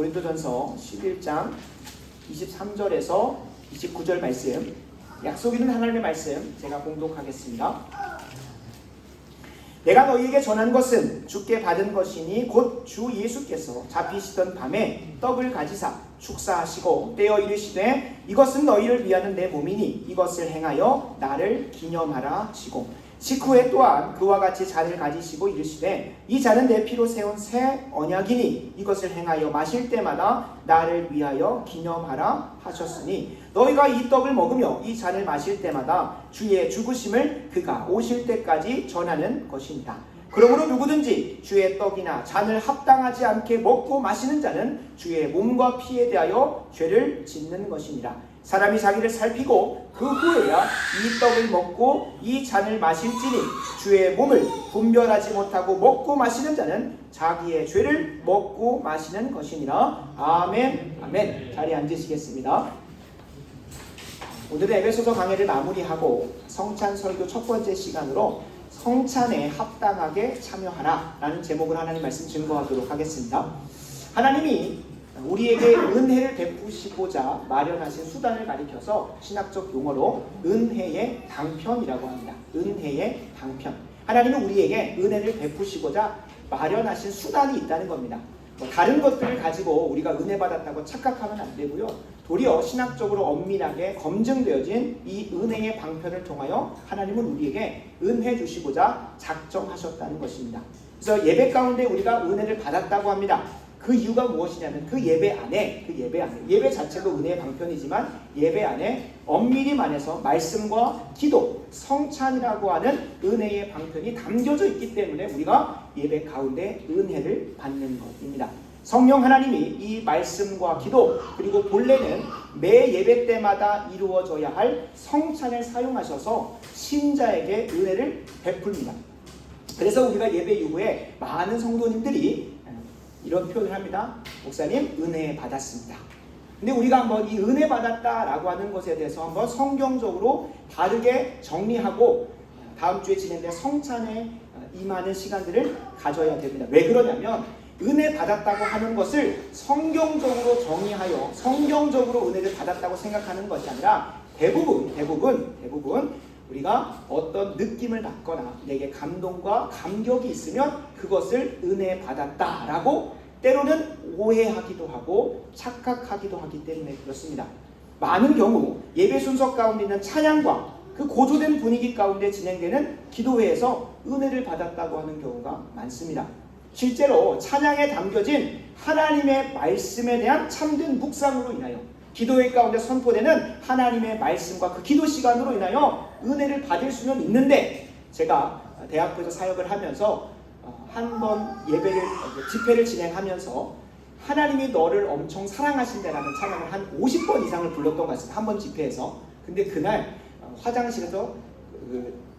고린도전서 11장 23절에서 29절 말씀, 약속 있는 하나님의 말씀 제가 봉독하겠습니다. 내가 너희에게 전한 것은 주께 받은 것이니 곧 주 예수께서 잡히시던 밤에 떡을 가지사 축사하시고 떼어 이르시되 이것은 너희를 위하는 내 몸이니 이것을 행하여 나를 기념하라 하시고 식후에 또한 그와 같이 잔을 가지시고 이르시되 이 잔은 내 피로 세운 새 언약이니 이것을 행하여 마실 때마다 나를 위하여 기념하라 하셨으니 너희가 이 떡을 먹으며 이 잔을 마실 때마다 주의 죽으심을 그가 오실 때까지 전하는 것입니다. 그러므로 누구든지 주의 떡이나 잔을 합당하지 않게 먹고 마시는 자는 주의 몸과 피에 대하여 죄를 짓는 것이니라. 사람이 자기를 살피고 그 후에야 이 떡을 먹고 이 잔을 마실지니 주의 몸을 분별하지 못하고 먹고 마시는 자는 자기의 죄를 먹고 마시는 것이니라. 아멘. 아멘. 자리에 앉으시겠습니다. 오늘의 에베소서 강해를 마무리하고 성찬 설교 첫 번째 시간으로 성찬에 합당하게 참여하라 라는 제목을 하나님 말씀 증거하도록 하겠습니다. 하나님이 우리에게 은혜를 베푸시고자 마련하신 수단을 가리켜서 신학적 용어로 은혜의 방편이라고 합니다. 은혜의 방편. 하나님은 우리에게 은혜를 베푸시고자 마련하신 수단이 있다는 겁니다. 다른 것들을 가지고 우리가 은혜 받았다고 착각하면 안 되고요. 도리어 신학적으로 엄밀하게 검증되어진 이 은혜의 방편을 통하여 하나님은 우리에게 은혜 주시고자 작정하셨다는 것입니다. 그래서 예배 가운데 우리가 은혜를 받았다고 합니다. 그 이유가 무엇이냐면 그 예배 안에 예배 자체도 은혜의 방편이지만 예배 안에 엄밀히 말해서 말씀과 기도, 성찬이라고 하는 은혜의 방편이 담겨져 있기 때문에 우리가 예배 가운데 은혜를 받는 것입니다. 성령 하나님이 이 말씀과 기도 그리고 본래는 매 예배 때마다 이루어져야 할 성찬을 사용하셔서 신자에게 은혜를 베풉니다. 그래서 우리가 예배 이후에 많은 성도님들이 이런 표현을 합니다. 목사님, 은혜 받았습니다. 근데 우리가 한번 이 은혜 받았다라고 하는 것에 대해서 한번 성경적으로 다르게 정리하고 다음 주에 진행될 성찬에 임하는 시간들을 가져야 됩니다. 왜 그러냐면 은혜 받았다고 하는 것을 성경적으로 정의하여 성경적으로 은혜를 받았다고 생각하는 것이 아니라 대부분 우리가 어떤 느낌을 받거나 내게 감동과 감격이 있으면 그것을 은혜 받았다라고 때로는 오해하기도 하고 착각하기도 하기 때문에 그렇습니다. 많은 경우 예배 순서 가운데 있는 찬양과 그 고조된 분위기 가운데 진행되는 기도회에서 은혜를 받았다고 하는 경우가 많습니다. 실제로 찬양에 담겨진 하나님의 말씀에 대한 참된 묵상으로 인하여 기도회 가운데 선포되는 하나님의 말씀과 그 기도 시간으로 인하여 은혜를 받을 수는 있는데 제가 대학교에서 사역을 하면서 한 번 집회를 진행하면서 하나님이 너를 엄청 사랑하신다라는 찬양을 한 50번 이상을 불렀던 것 같습니다. 한 번 집회에서. 근데 그날 화장실에서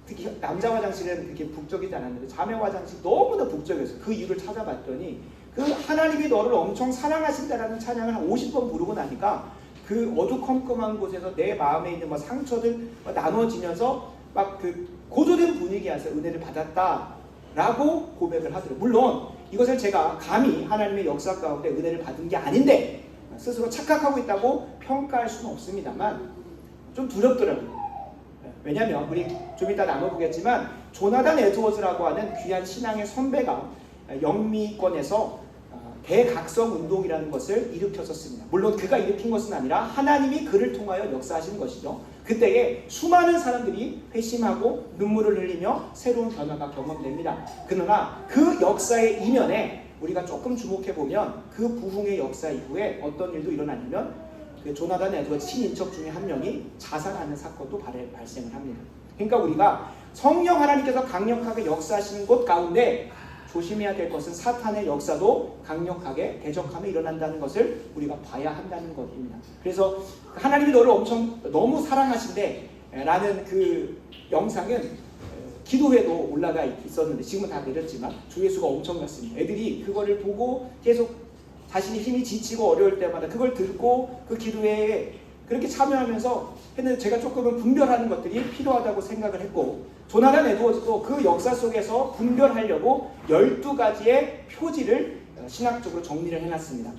특히 남자 화장실은 그렇게 북적이지 않았는데 자매 화장실 너무나 북적이었어요. 그 이유를 찾아봤더니 그 하나님이 너를 엄청 사랑하신다라는 찬양을 한 50번 부르고 나니까 그 어두컴컴한 곳에서 내 마음에 있는 상처들 나눠지면서 막 그 고조된 분위기에서 은혜를 받았다라고 고백을 하더라고요. 물론 이것을 제가 감히 하나님의 역사 가운데 은혜를 받은 게 아닌데 스스로 착각하고 있다고 평가할 수는 없습니다만 좀 두렵더라고요. 왜냐하면 우리 좀 이따 나눠보겠지만 조나단 에드워즈라고 하는 귀한 신앙의 선배가 영미권에서 대각성 운동이라는 것을 일으켰었습니다. 물론 그가 일으킨 것은 아니라 하나님이 그를 통하여 역사하신 것이죠. 그때에 수많은 사람들이 회심하고 눈물을 흘리며 새로운 변화가 경험됩니다. 그러나 그 역사의 이면에 우리가 조금 주목해보면 그 부흥의 역사 이후에 어떤 일도 일어나냐면 그 조나단 에드워즈 친인척 중에 한 명이 자살하는 사건도 발생을 합니다. 그러니까 우리가 성령 하나님께서 강력하게 역사하시는 곳 가운데 조심해야 될 것은 사탄의 역사도 강력하게 대적함에 일어난다는 것을 우리가 봐야 한다는 것입니다. 그래서 하나님이 너를 너무 사랑하신대 라는 그 영상은 기도회도 올라가 있었는데 지금은 다 내렸지만 조회수가 엄청났습니다. 애들이 그거를 보고 계속 자신이 힘이 지치고 어려울 때마다 그걸 듣고 그 기도회에 그렇게 참여하면서 했는데 제가 조금은 분별하는 것들이 필요하다고 생각을 했고 조나단 에드워즈도 그 역사 속에서 분별하려고 12가지의 표지를 신학적으로 정리를 해놨습니다.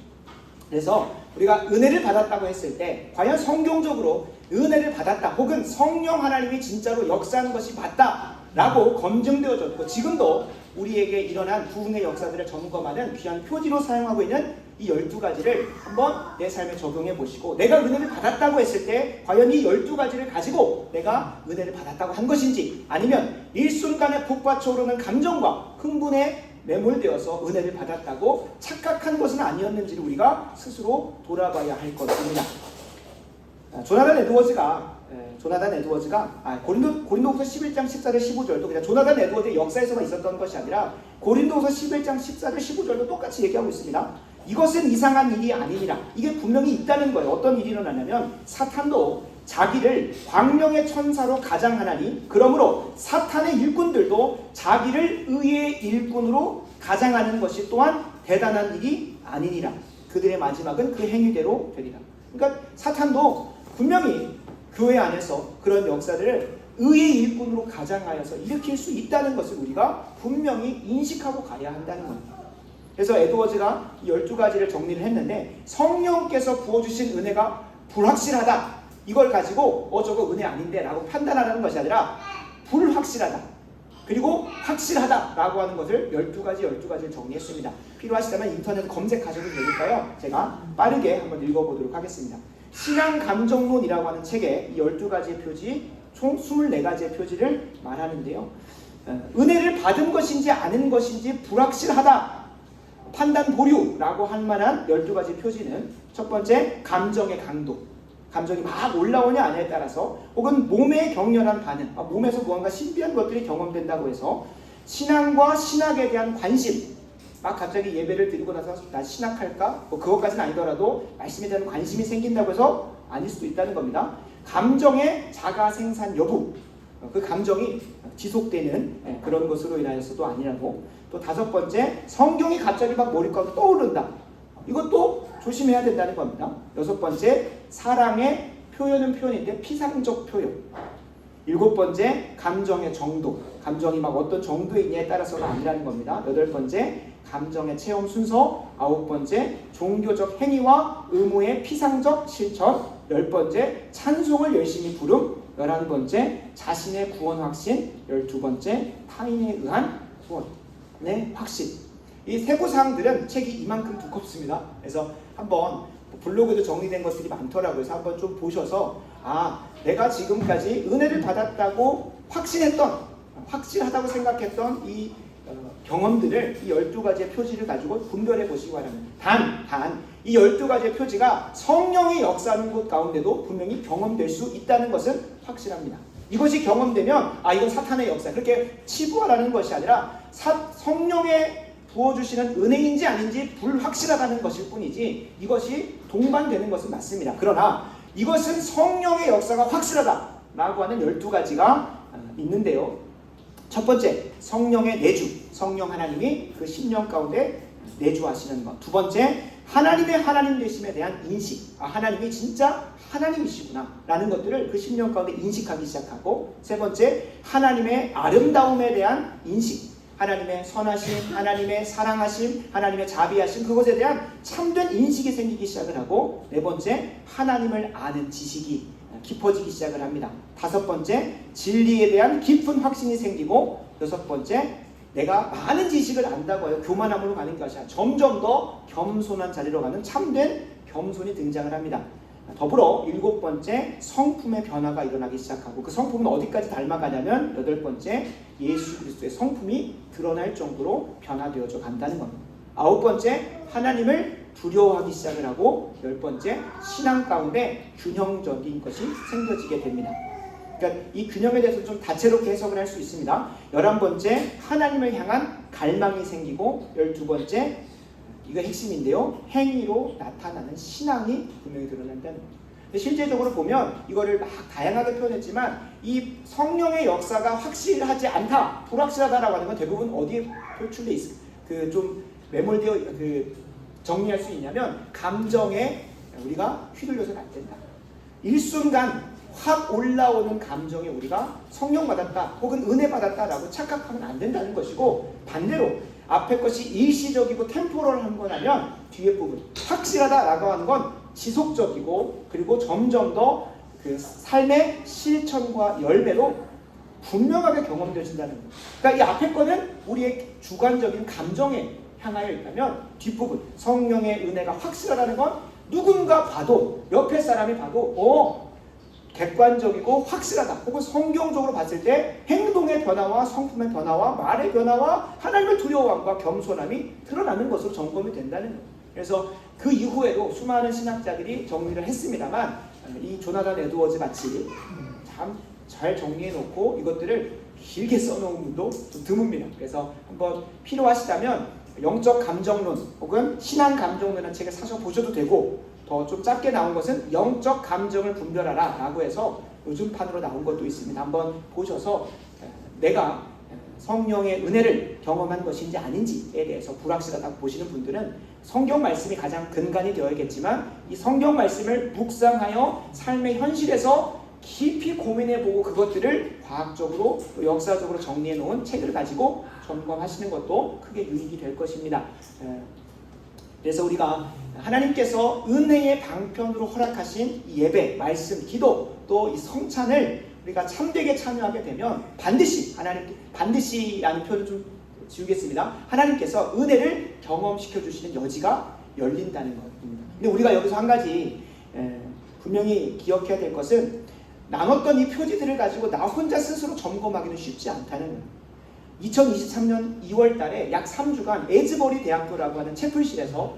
그래서 우리가 은혜를 받았다고 했을 때 과연 성경적으로 은혜를 받았다 혹은 성령 하나님이 진짜로 역사하는 것이 맞다라고 검증되어졌고 지금도 우리에게 일어난 부흥의 역사들을 점검하는 귀한 표지로 사용하고 있는 이 12가지를 한번 내 삶에 적용해 보시고 내가 은혜를 받았다고 했을 때 과연 이 12가지를 가지고 내가 은혜를 받았다고 한 것인지 아니면 일순간에 북받쳐 오르는 감정과 흥분에 매몰되어서 은혜를 받았다고 착각한 것은 아니었는지를 우리가 스스로 돌아봐야 할 것입니다. 조나단 에드워즈가 고린도후서 11장 14절 15절도 그냥 조나단 에드워즈의 역사에서만 있었던 것이 아니라 고린도후서 11장 14절 15절도 똑같이 얘기하고 있습니다. 이것은 이상한 일이 아니니라. 이게 분명히 있다는 거예요. 어떤 일이 일어나냐면 사탄도 자기를 광명의 천사로 가장하나니 그러므로 사탄의 일꾼들도 자기를 의의 일꾼으로 가장하는 것이 또한 대단한 일이 아니니라. 그들의 마지막은 그 행위대로 되리라. 그러니까 사탄도 분명히 교회 안에서 그런 역사들을 의의 일꾼으로 가장하여서 일으킬 수 있다는 것을 우리가 분명히 인식하고 가야 한다는 겁니다. 그래서 에드워즈가 12가지를 정리를 했는데 성령께서 부어주신 은혜가 불확실하다. 이걸 가지고 저거 은혜 아닌데 라고 판단하라는 것이 아니라 불확실하다. 그리고 확실하다 라고 하는 것을 12가지를 정리했습니다. 필요하시다면 인터넷 검색하셔도 되니까요. 제가 빠르게 한번 읽어보도록 하겠습니다. 신앙감정론이라고 하는 책에 이 12가지의 표지, 총 24가지의 표지를 말하는데요. 은혜를 받은 것인지 아닌 것인지 불확실하다. 판단 보류라고 할 만한 12가지 표지는 첫 번째, 감정의 강도. 감정이 막 올라오냐 아냐에 따라서 혹은 몸의 격렬한 반응, 몸에서 무언가 신비한 것들이 경험된다고 해서 신앙과 신학에 대한 관심, 막 갑자기 예배를 드리고 나서 나 신학할까? 그것까지는 아니더라도 말씀에 대한 관심이 생긴다고 해서 아닐 수도 있다는 겁니다. 감정의 자가 생산 여부, 그 감정이 지속되는 그런 것으로 인하여서도 아니라고. 또 다섯 번째, 성경이 갑자기 막 머릿가로 떠오른다. 이것도 조심해야 된다는 겁니다. 여섯 번째, 사랑의 표현은 표현인데 피상적 표현. 일곱 번째, 감정의 정도. 감정이 막 어떤 정도에 있냐에 따라서가 아니라는 겁니다. 여덟 번째, 감정의 체험 순서. 아홉 번째, 종교적 행위와 의무의 피상적 실천. 열 번째, 찬송을 열심히 부름. 11번째, 자신의 구원 확신. 12번째, 타인에 의한 구원의 확신. 이 세부사항들은 책이 이만큼 두껍습니다. 그래서 한번 블로그에도 정리된 것들이 많더라고요. 그래서 한번 좀 보셔서 내가 지금까지 은혜를 받았다고 확실하다고 생각했던 이 경험들을 이 12가지의 표지를 가지고 분별해 보시기 바랍니다. 단 이 12가지의 표지가 성령이 역사하는 곳 가운데도 분명히 경험될 수 있다는 것은 확실합니다. 이것이 경험되면 이건 사탄의 역사, 그렇게 치부하라는 것이 아니라 성령의 부어주시는 은혜인지 아닌지 불확실하다는 것일 뿐이지 이것이 동반되는 것은 맞습니다. 그러나 이것은 성령의 역사가 확실하다라고 하는 12가지가 있는데요. 첫 번째, 성령의 내주. 성령 하나님이 그 심령 가운데 내주하시는 것. 두 번째, 하나님의 하나님 되심에 대한 인식. 하나님이 진짜 하나님이시구나 라는 것들을 그 심령 가운데 인식하기 시작하고, 세 번째, 하나님의 아름다움에 대한 인식. 하나님의 선하심, 하나님의 사랑하심, 하나님의 자비하심, 그것에 대한 참된 인식이 생기기 시작을 하고, 네 번째, 하나님을 아는 지식이 깊어지기 시작을 합니다. 다섯 번째, 진리에 대한 깊은 확신이 생기고, 여섯 번째, 내가 많은 지식을 안다고 해요 교만함으로 가는 것이 아니라 점점 더 겸손한 자리로 가는 참된 겸손이 등장을 합니다. 더불어 일곱 번째, 성품의 변화가 일어나기 시작하고, 그 성품은 어디까지 닮아가냐면 여덟 번째, 예수 그리스도의 성품이 드러날 정도로 변화되어져 간다는 겁니다. 아홉 번째, 하나님을 두려워하기 시작을 하고, 열 번째, 신앙 가운데 균형적인 것이 생겨지게 됩니다. 그러니까 이 균형에 대해서 좀 다채롭게 해석을 할 수 있습니다. 11번째, 하나님을 향한 갈망이 생기고, 12번째, 이거 핵심인데요, 행위로 나타나는 신앙이 분명히 드러난다는 겁니다. 실제적으로 보면 이거를 막 다양하게 표현했지만 이 성령의 역사가 확실하지 않다, 불확실하다라고 하는 건 대부분 어디에 표출돼 있을까? 좀 매몰되어 정리할 수 있냐면 감정에 우리가 휘둘려서는 안 된다. 일순간 확 올라오는 감정에 우리가 성령 받았다 혹은 은혜 받았다라고 착각하면 안 된다는 것이고, 반대로 앞에 것이 일시적이고 템포럴한 거라면 뒤에 부분 확실하다라고 하는 건 지속적이고 그리고 점점 더 그 삶의 실천과 열매로 분명하게 경험되어진다는 거예요. 그러니까 이 앞에 거는 우리의 주관적인 감정에 향하여 있다면 뒷부분 성령의 은혜가 확실하다는 건 누군가 봐도 옆에 사람이 봐도 객관적이고 확실하다. 혹은 성경적으로 봤을 때 행동의 변화와 성품의 변화와 말의 변화와 하나님의 두려움과 겸손함이 드러나는 것으로 점검이 된다는 거예요. 그래서 그 이후에도 수많은 신학자들이 정리를 했습니다만 이 조나단 에드워즈 같이 참 잘 정리해놓고 이것들을 길게 써놓은 분도 좀 드뭅니다. 그래서 한번 필요하시다면 영적 감정론 혹은 신앙 감정론이라는 책을 사서 보셔도 되고 더 좀 짧게 나온 것은 영적 감정을 분별하라 라고 해서 요즘 판으로 나온 것도 있습니다. 한번 보셔서 내가 성령의 은혜를 경험한 것인지 아닌지에 대해서 불확실하다고 보시는 분들은 성경 말씀이 가장 근간이 되어야겠지만 이 성경 말씀을 묵상하여 삶의 현실에서 깊이 고민해보고 그것들을 과학적으로 또 역사적으로 정리해놓은 책을 가지고 점검하시는 것도 크게 유익이 될 것입니다. 그래서 우리가 하나님께서 은혜의 방편으로 허락하신 예배, 말씀, 기도 또 이 성찬을 우리가 참되게 참여하게 되면 반드시라는 표현을 좀 지우겠습니다. 하나님께서 은혜를 경험시켜 주시는 여지가 열린다는 것입니다. 근데 우리가 여기서 한 가지 분명히 기억해야 될 것은 나눴던 이 표지들을 가지고 나 혼자 스스로 점검하기는 쉽지 않다는 거예요. 2023년 2월 달에 약 3주간 에즈버리 대학교라고 하는 채플실에서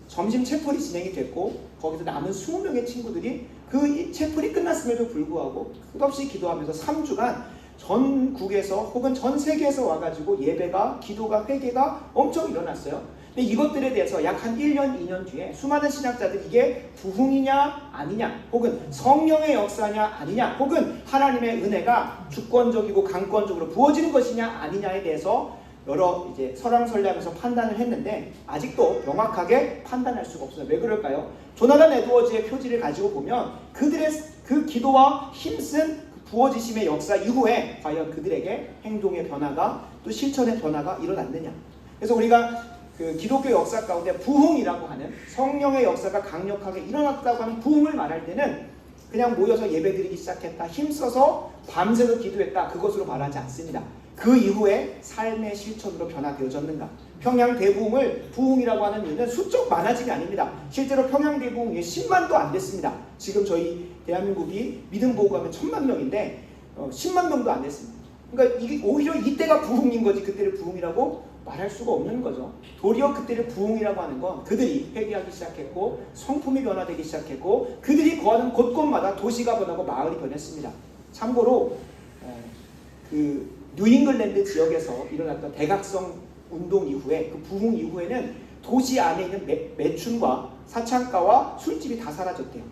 점심 채플이 진행이 됐고 거기서 남은 20명의 친구들이 그 채플이 끝났음에도 불구하고 끝없이 기도하면서 3주간 전국에서 혹은 전 세계에서 와가지고 예배가, 기도가, 회개가 엄청 일어났어요. 근데 이것들에 대해서 약 한 1년, 2년 뒤에 수많은 신학자들이 이게 부흥이냐 아니냐 혹은 성령의 역사냐 아니냐 혹은 하나님의 은혜가 주권적이고 강권적으로 부어지는 것이냐 아니냐에 대해서 여러 이제 설왕설래하면서 판단을 했는데 아직도 명확하게 판단할 수가 없어요. 왜 그럴까요? 조나단 에드워즈의 표지를 가지고 보면 그들의 그 기도와 힘쓴 부어지심의 역사 이후에 과연 그들에게 행동의 변화가 또 실천의 변화가 일어났느냐. 그래서 우리가 그 기독교 역사 가운데 부흥이라고 하는 성령의 역사가 강력하게 일어났다고 하는 부흥을 말할 때는 그냥 모여서 예배드리기 시작했다, 힘써서 밤새도 기도했다, 그것으로 말하지 않습니다. 그 이후에 삶의 실천으로 변화되어졌는가. 평양 대부흥을 부흥이라고 하는 이유는 수적 많아짐이 아닙니다. 실제로 평양 대부흥이 10만도 안 됐습니다. 지금 저희 대한민국이 믿음 보고 가면 1000만 명인데 10만 명도 안 됐습니다. 그러니까 이게 오히려 이때가 부흥인 거지 그때를 부흥이라고 말할 수가 없는 거죠. 도리어 그때를 부흥이라고 하는 건 그들이 회개하기 시작했고 성품이 변화되기 시작했고 그들이 거하는 곳곳마다 도시가 변하고 마을이 변했습니다. 참고로 그 뉴잉글랜드 지역에서 일어났던 대각성 운동 이후에 그 부흥 이후에는 도시 안에 있는 매춘과 사창가와 술집이 다 사라졌대요.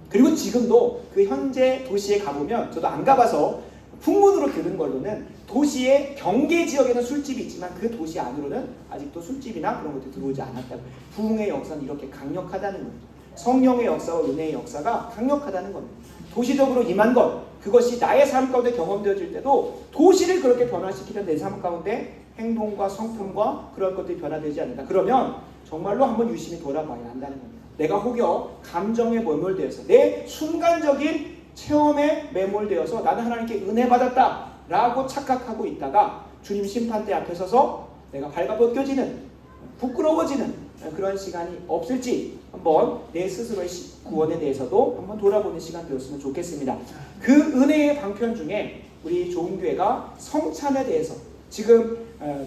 그리고 지금도 그 현재 도시에 가보면 저도 안 가봐서 풍문으로 들은 걸로는 도시의 경계 지역에는 술집이 있지만 그 도시 안으로는 아직도 술집이나 그런 것들이 들어오지 않았다고. 부흥의 역사는 이렇게 강력하다는 겁니다. 성령의 역사와 은혜의 역사가 강력하다는 겁니다. 도시적으로 임한 것, 그것이 나의 삶 가운데 경험되어질 때도 도시를 그렇게 변화시키는 내 삶 가운데 행동과 성품과 그런 것들이 변화되지 않는다. 그러면 정말로 한번 유심히 돌아봐야 한다는 겁니다. 내가 혹여 감정에 매몰되어서 내 순간적인 체험에 매몰되어서 나는 하나님께 은혜 받았다 라고 착각하고 있다가 주님 심판대 앞에 서서 내가 발가벗겨지는 부끄러워지는 그런 시간이 없을지 한번 내 스스로의 구원에 대해서도 한번 돌아보는 시간 되었으면 좋겠습니다. 그 은혜의 방편 중에 우리 좋은교회가 성찬에 대해서 지금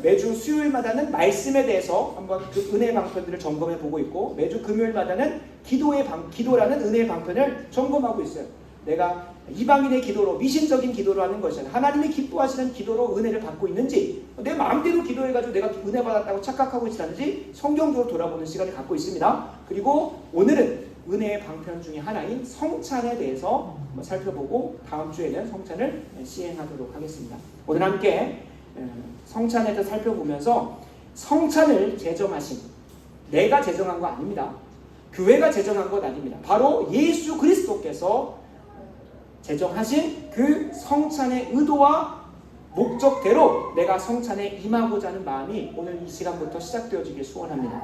매주 수요일마다는 말씀에 대해서 한번 그 은혜의 방편들을 점검해 보고 있고 매주 금요일마다는 기도라는 은혜의 방편을 점검하고 있어요. 내가 이방인의 기도로 미신적인 기도로 하는 것이 아니라 하나님이 기뻐하시는 기도로 은혜를 받고 있는지 내 마음대로 기도해가지고 내가 은혜 받았다고 착각하고 있지 않은지 성경적으로 돌아보는 시간을 갖고 있습니다. 그리고 오늘은 은혜의 방편 중에 하나인 성찬에 대해서 한번 살펴보고 다음 주에는 성찬을 시행하도록 하겠습니다. 오늘 함께 성찬에 대해서 살펴보면서 성찬을 제정하신 내가 제정한 거 아닙니다. 교회가 제정한 것 아닙니다. 바로 예수 그리스도께서 제정하신 그 성찬의 의도와 목적대로 내가 성찬에 임하고자 하는 마음이 오늘 이 시간부터 시작되어지길 소원합니다.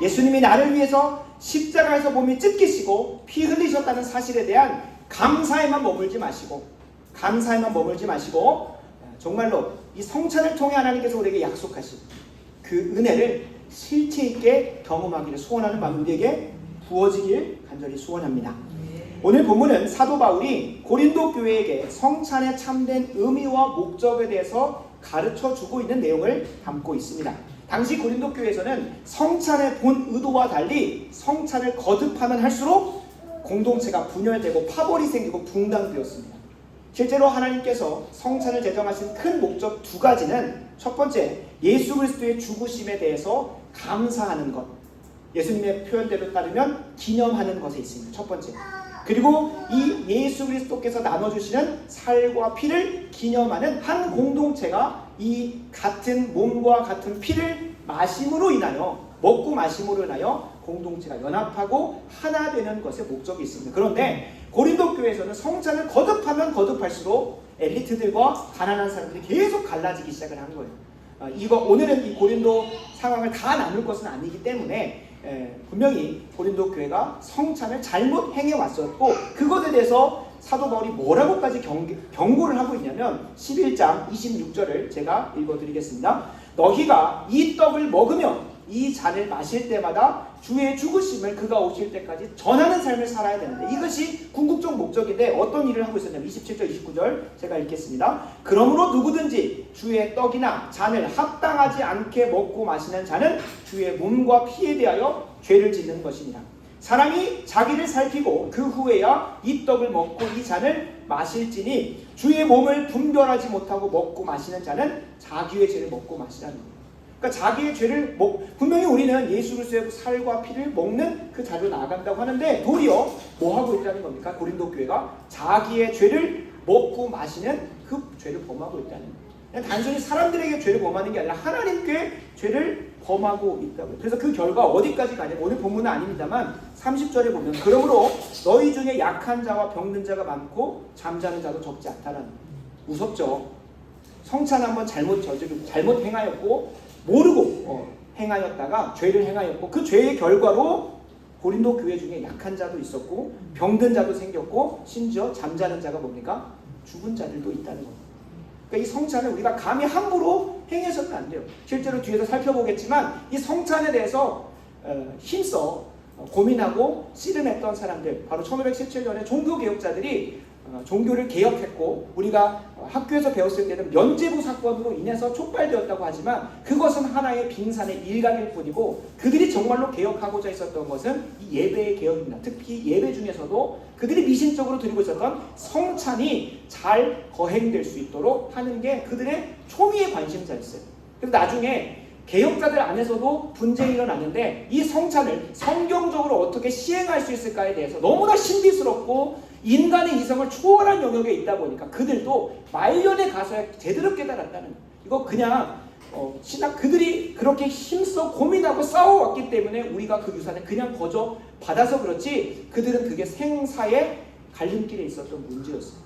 예수님이 나를 위해서 십자가에서 몸이 찢기시고 피 흘리셨다는 사실에 대한 감사에만 머물지 마시고 정말로 이 성찬을 통해 하나님께서 우리에게 약속하신 그 은혜를 실체 있게 경험하기를 소원하는 마음 우리에게 부어지길 간절히 소원합니다. 오늘 본문은 사도 바울이 고린도 교회에게 성찬의 참된 의미와 목적에 대해서 가르쳐주고 있는 내용을 담고 있습니다. 당시 고린도 교회에서는 성찬의 본 의도와 달리 성찬을 거듭하면 할수록 공동체가 분열되고 파벌이 생기고 붕당되었습니다. 실제로 하나님께서 성찬을 제정하신 큰 목적 두 가지는 첫 번째, 예수 그리스도의 죽으심에 대해서 감사하는 것, 예수님의 표현대로 따르면 기념하는 것에 있습니다. 첫 번째. 그리고 이 예수 그리스도께서 나눠주시는 살과 피를 기념하는 한 공동체가 이 같은 몸과 같은 피를 마심으로 인하여, 먹고 마심으로 인하여 공동체가 연합하고 하나 되는 것에 목적이 있습니다. 그런데 고린도 교회에서는 성찬을 거듭하면 거듭할수록 엘리트들과 가난한 사람들이 계속 갈라지기 시작을 한 거예요. 오늘은 이 고린도 상황을 다 나눌 것은 아니기 때문에 분명히 고린도 교회가 성찬을 잘못 행해왔었고, 그것에 대해서 사도 바울이 뭐라고까지 경고를 하고 있냐면 11장 26절을 제가 읽어드리겠습니다. 너희가 이 떡을 먹으며 이 잔을 마실 때마다 주의 죽으심을 그가 오실 때까지 전하는 삶을 살아야 되는데, 이것이 궁극적 목적인데 어떤 일을 하고 있었냐면 27절 29절 제가 읽겠습니다. 그러므로 누구든지 주의 떡이나 잔을 합당하지 않게 먹고 마시는 자는 주의 몸과 피에 대하여 죄를 짓는 것이니라. 사람이 자기를 살피고 그 후에야 이 떡을 먹고 이 잔을 마실지니 주의 몸을 분별하지 못하고 먹고 마시는 자는 자기의 죄를 먹고 마시라는 거예요. 그러니까 자기의 죄를 분명히 우리는 예수 그리스도의 살과 피를 먹는 그 자리로 나아간다고 하는데, 도리어 뭐 하고 있다는 겁니까? 고린도 교회가 자기의 죄를 먹고 마시는 그 죄를 범하고 있다는 거예요. 그냥 단순히 사람들에게 죄를 범하는 게 아니라 하나님께 죄를 범하고 있다고요. 그래서 그 결과 어디까지 가냐면, 오늘 본문은 아닙니다만 30절에 보면 그러므로 너희 중에 약한 자와 병든 자가 많고 잠자는 자도 적지 않다라는 거예요. 무섭죠. 성찬 한번 잘못 행하였고 모르고 행하였다가 죄를 행하였고, 그 죄의 결과로 고린도 교회 중에 약한 자도 있었고 병든 자도 생겼고 심지어 잠자는 자가 뭡니까? 죽은 자들도 있다는 겁니다. 그러니까 이 성찬을 우리가 감히 함부로 행해서는 안 돼요. 실제로 뒤에서 살펴보겠지만 이 성찬에 대해서 힘써 고민하고 씨름했던 사람들, 바로 1517년에 종교개혁자들이 종교를 개혁했고, 우리가 학교에서 배웠을 때는 면죄부 사건으로 인해서 촉발되었다고 하지만 그것은 하나의 빙산의 일각일 뿐이고, 그들이 정말로 개혁하고자 했었던 것은 이 예배의 개혁입니다. 특히 예배 중에서도 그들이 미신적으로 드리고 있었던 성찬이 잘 거행될 수 있도록 하는 게 그들의 초미의 관심사였어요. 그래서 나중에 개혁자들 안에서도 분쟁이 일어났는데, 이 성찬을 성경적으로 어떻게 시행할 수 있을까에 대해서 너무나 신비스럽고 인간의 이성을 초월한 영역에 있다 보니까 그들도 말년에 가서야 제대로 깨달았다는 거예요. 이거 그냥 그들이 그렇게 힘써 고민하고 싸워왔기 때문에 우리가 그 유산을 그냥 거저 받아서 그렇지, 그들은 그게 생사의 갈림길에 있었던 문제였어요.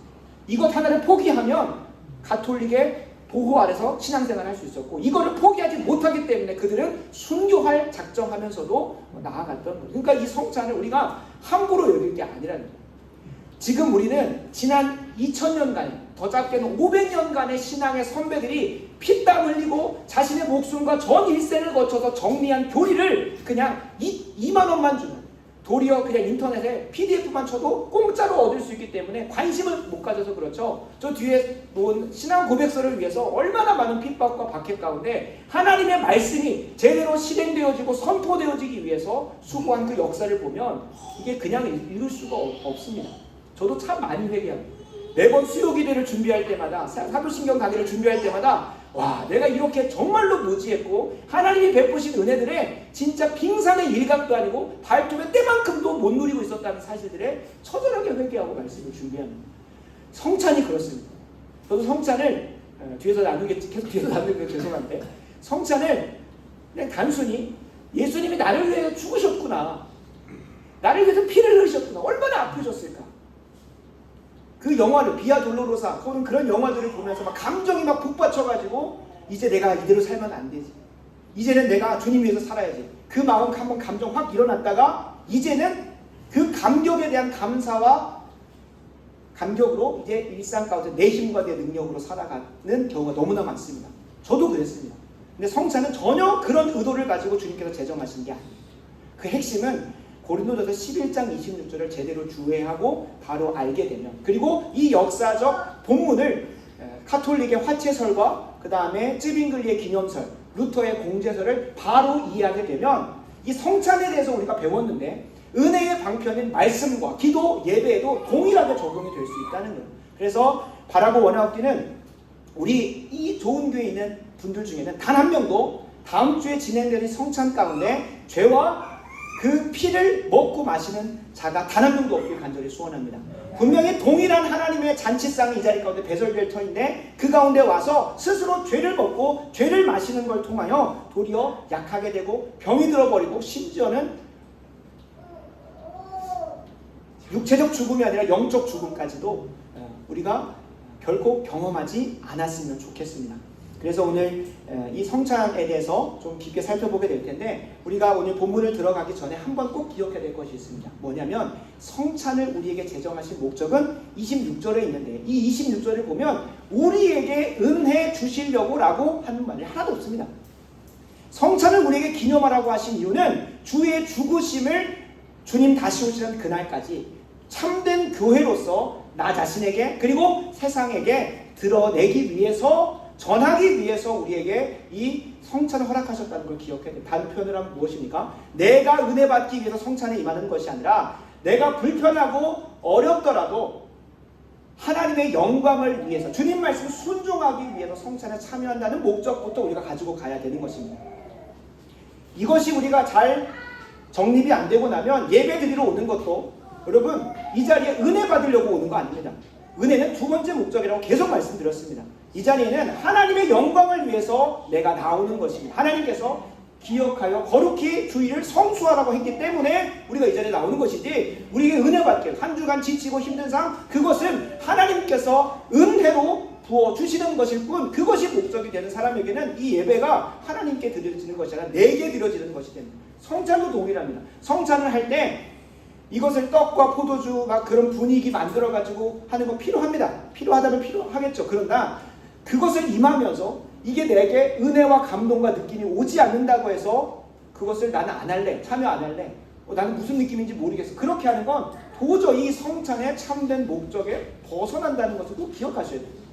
이것 하나를 포기하면 가톨릭의 보호 아래서 신앙생활을 할 수 있었고, 이거를 포기하지 못하기 때문에 그들은 순교할 작정하면서도 나아갔던 거예요. 그러니까 이 성찬을 우리가 함부로 여길 게 아니라는 거예요. 지금 우리는 지난 2000년간, 더 작게는 500년간의 신앙의 선배들이 피땀 흘리고 자신의 목숨과 전 일생을 거쳐서 정리한 교리를 그냥 2만 원만 주면, 도리어 그냥 인터넷에 PDF만 쳐도 공짜로 얻을 수 있기 때문에 관심을 못 가져서 그렇죠. 저 뒤에 놓은 신앙 고백서를 위해서 얼마나 많은 핍박과 박해 가운데 하나님의 말씀이 제대로 실행되어지고 선포되어지기 위해서 수고한 그 역사를 보면 이게 그냥 읽을 수가 없습니다. 저도 참 많이 회개합니다. 매번 수요 기도를 준비할 때마다, 사도신경 강의를 준비할 때마다, 와, 내가 이렇게 정말로 무지했고 하나님이 베푸신 은혜들에 진짜 빙산의 일각도 아니고 발톱의 때만큼도 못 누리고 있었다는 사실들에 처절하게 회개하고 말씀을 준비합니다. 성찬이 그렇습니다. 저도 성찬을 계속 뒤에서 나누게 죄송한데, 성찬을 그냥 단순히 예수님이 나를 위해 죽으셨구나, 나를 위해서 피를 흘리셨구나, 얼마나 아프셨을까, 그 영화를 비아 돌로로사 혹은 그런 영화들을 보면서 막 감정이 막 북받쳐가지고 이제 내가 이대로 살면 안 되지. 이제는 내가 주님 위해서 살아야지. 그 마음 한번 감정 확 일어났다가 이제는 그 감격에 대한 감사와 감격으로 이제 일상 가운데 내 힘과 내 능력으로 살아가는 경우가 너무나 많습니다. 저도 그랬습니다. 근데 성찬은 전혀 그런 의도를 가지고 주님께서 제정하신 게 아니에요. 그 핵심은 고린도전서 11장 26절을 제대로 주의하고 바로 알게 되면, 그리고 이 역사적 본문을 카톨릭의 화채설과 그 다음에 쯔빙글리의 기념설, 루터의 공제설을 바로 이해하게 되면 이 성찬에 대해서 우리가 배웠는데 은혜의 방편인 말씀과 기도, 예배에도 동일하게 적용이 될 수 있다는 거예요. 그래서 바라고 원하옵기는 우리 이 좋은 교회에 있는 분들 중에는 단 한 명도 다음 주에 진행되는 성찬 가운데 죄와 그 피를 먹고 마시는 자가 단 한 명도 없길 간절히 소원합니다. 분명히 동일한 하나님의 잔치상이 이 자리 가운데 배설될 터인데 그 가운데 와서 스스로 죄를 먹고 죄를 마시는 걸 통하여 도리어 약하게 되고 병이 들어버리고 심지어는 육체적 죽음이 아니라 영적 죽음까지도 우리가 결코 경험하지 않았으면 좋겠습니다. 그래서 오늘 이 성찬에 대해서 좀 깊게 살펴보게 될 텐데 우리가 오늘 본문을 들어가기 전에 한번 꼭 기억해야 될 것이 있습니다. 뭐냐면 성찬을 우리에게 제정하신 목적은 26절에 있는데 이 26절을 보면 우리에게 은혜 주시려고 라고 하는 말이 하나도 없습니다. 성찬을 우리에게 기념하라고 하신 이유는 주의 죽으심을 주님 다시 오시는 그날까지 참된 교회로서 나 자신에게 그리고 세상에게 드러내기 위해서 전하기 위해서 우리에게 이 성찬을 허락하셨다는 걸 기억해야 돼요. 다른 표현을 하면 무엇입니까? 내가 은혜 받기 위해서 성찬에 임하는 것이 아니라 내가 불편하고 어렵더라도 하나님의 영광을 위해서 주님 말씀 순종하기 위해서 성찬에 참여한다는 목적부터 우리가 가지고 가야 되는 것입니다. 이것이 우리가 잘 정립이 안 되고 나면 예배 드리러 오는 것도 여러분 이 자리에 은혜 받으려고 오는 거 아닙니다. 은혜는 두 번째 목적이라고 계속 말씀드렸습니다. 이 자리에는 하나님의 영광을 위해서 내가 나오는 것입니다. 하나님께서 기억하여 거룩히 주의를 성수하라고 했기 때문에 우리가 이 자리에 나오는 것이지 우리에게 은혜 받게 한 주간 지치고 힘든 삶 그것은 하나님께서 은혜로 부어주시는 것일 뿐 그것이 목적이 되는 사람에게는 이 예배가 하나님께 드려지는 것이 아니라 내게 드려지는 것이 됩니다. 성찬도 동일합니다. 성찬을 할 때 이것을 떡과 포도주 막 그런 분위기 만들어가지고 하는 건 필요합니다. 필요하다면 필요하겠죠. 그러나 그것을 임하면서 이게 내게 은혜와 감동과 느낌이 오지 않는다고 해서 그것을 나는 안 할래, 참여 안 할래, 나는 무슨 느낌인지 모르겠어. 그렇게 하는 건 도저히 성찬의 참된 목적에 벗어난다는 것을 꼭 기억하셔야 돼요.